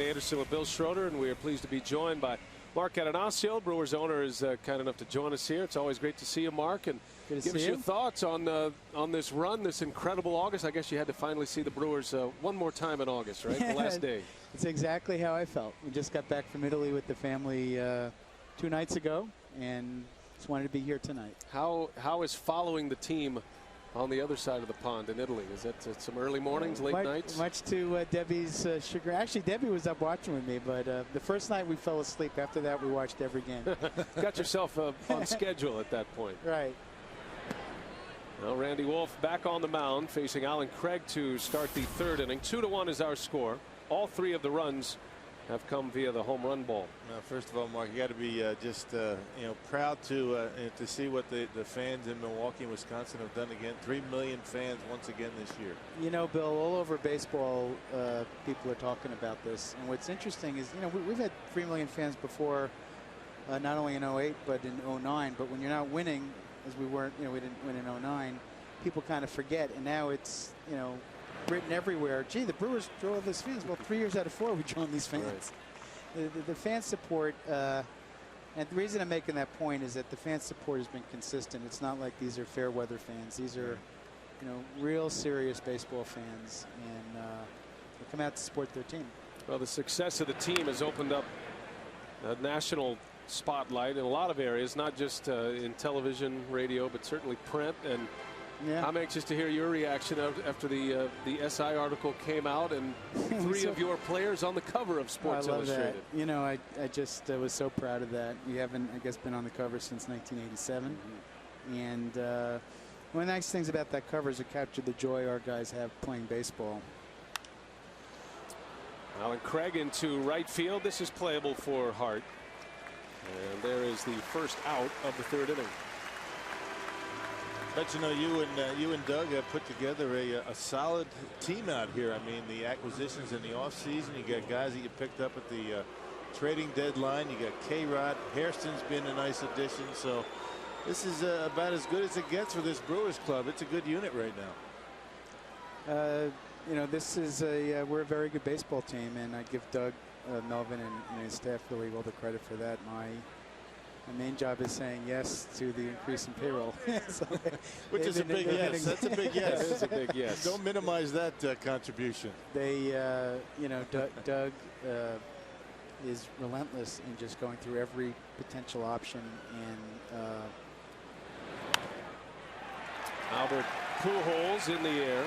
Anderson with Bill Schroeder, and we are pleased to be joined by Mark Attanasio. Brewers owner is kind enough to join us here. It's always great to see you, Mark, and give us your thoughts on this run, this incredible August. I guess you had to finally see the Brewers one more time in August, right? The last day. It's exactly how I felt. We just got back from Italy with the family 2 nights ago, and just wanted to be here tonight. How is following the team on the other side of the pond in Italy? Is that some early mornings, late nights? Much to Debbie's chagrin. Actually, Debbie was up watching with me, but the first night we fell asleep. After that, we watched every game. Got yourself on schedule at that point. Right. Well, Randy Wolf back on the mound facing Alan Craig to start the 3rd inning. 2-1 is our score. All 3 of the runs have come via the home run ball. First of all, Mark, you got to be just proud to see what the fans in Milwaukee and Wisconsin have done again. 3 million fans once again this year. You know, Bill, all over baseball, people are talking about this. And what's interesting is, we've had 3 million fans before, not only in 08, but in 09. But when you're not winning, as we weren't, we didn't win in 09, people kind of forget. And now it's, written everywhere. Gee, the Brewers draw these fans. Well, 3 years out of 4, we've drawn these fans. Right. The fan support, and the reason I'm making that point is that the fan support has been consistent. It's not like these are fair weather fans. These are, real serious baseball fans, and they come out to support their team. Well, the success of the team has opened up a national spotlight in a lot of areas, not just in television, radio, but certainly print. And yeah. I'm anxious to hear your reaction after the SI article came out and 3 of your players on the cover of Sports Illustrated. That. I just was so proud of that. You haven't, I guess, been on the cover since 1987. Mm-hmm. And one of the nice things about that cover is it captured the joy our guys have playing baseball. Alan Craig into right field. This is playable for Hart. And there is the first out of the 3rd inning. But you and Doug have put together a solid team out here. I mean, the acquisitions in the offseason, you got guys that you picked up at the trading deadline. You got K-Rod. Hairston's been a nice addition. So this is about as good as it gets for this Brewers club. It's a good unit right now. This is we're a very good baseball team, and I give Doug Melvin and his staff really all the credit for that. My main job is saying yes to the increase in payroll. So which is a big yes. That's a big yes. That is a big yes. Don't minimize that contribution. They, Doug is relentless in just going through every potential option. And Albert Pujols in the air.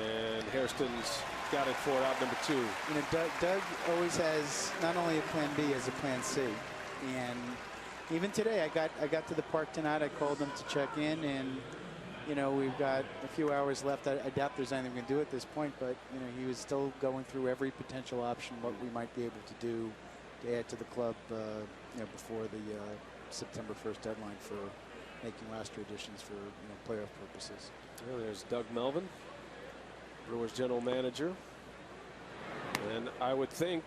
And Hairston's got it for out number 2. Doug always has not only a plan B, as a plan C. And even today, I got to the park tonight. I called him to check in, and we've got a few hours left. I doubt there's anything we can do at this point, but he was still going through every potential option, what we might be able to do to add to the club, before the September 1st deadline for making roster additions for playoff purposes. Well, there's Doug Melvin, Brewers general manager. And I would think,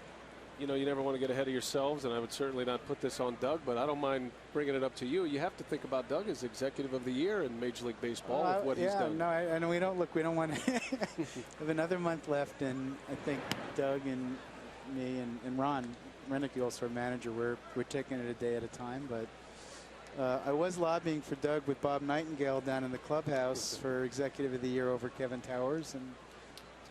you never want to get ahead of yourselves, and I would certainly not put this on Doug, but I don't mind bringing it up to you. You have to think about Doug as executive of the year in Major League Baseball with what he's done. No, I know we don't want to have another month left, and I think Doug and me and Ron Renicky, also our manager, we're taking it a day at a time. But I was lobbying for Doug with Bob Nightingale down in the clubhouse for executive of the year over Kevin Towers, and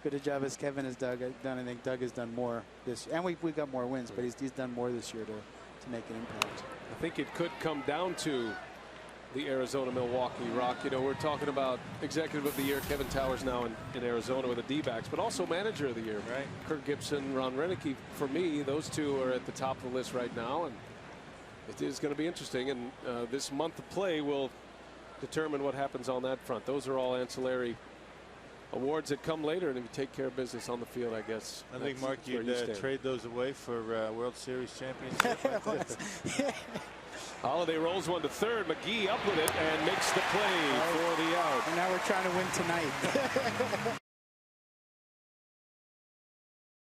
good a job as Kevin has done. I think Doug has done more this year. And we got more wins, but he's done more this year to make an impact. I think it could come down to the Arizona-Milwaukee Rock. We're talking about executive of the year, Kevin Towers now in Arizona with the D-backs, but also manager of the year. Right. Kirk Gibson, Ron Renicky. For me, those 2 are at the top of the list right now, and it is going to be interesting. And this month of play will determine what happens on that front. Those are all ancillary awards that come later, and if you take care of business on the field, I guess. I think, Mark, you'd trade those away for World Series championship. Holiday rolls one to 3rd. McGee up with it and makes the play for the out. And now we're trying to win tonight.